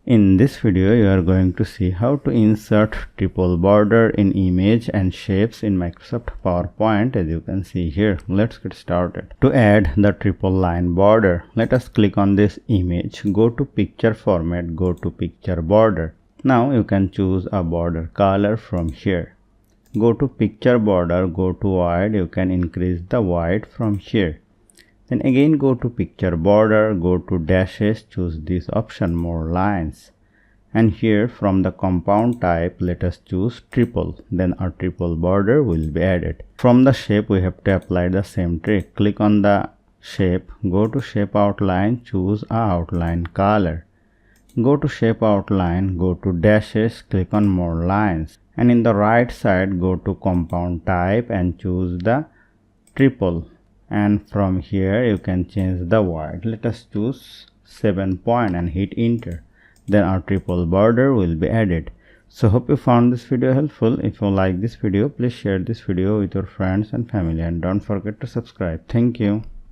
In this video, you are going to see how to insert triple border in image and shapes in Microsoft PowerPoint. As you can see here, let's get started. To add the triple line border, let us click on this image, go to picture format, go to picture border. Now you can choose a border color from here. Go to picture border, go to wide, you can increase the wide from here. Then again go to picture border, go to dashes, choose this option more lines, and here from the compound type let us choose triple. Then a triple border will be added. From the shape we have to apply the same trick. Click on the shape, go to shape outline, choose a outline color. Go to shape outline, go to dashes, click on more lines, and in the right side go to compound type and choose the triple. And from here you can change the wide. Let us choose 7 point and hit enter. Then our triple border will be added. So hope you found this video helpful. If you like this video, please share this video with your friends and family, and don't forget to subscribe. Thank you.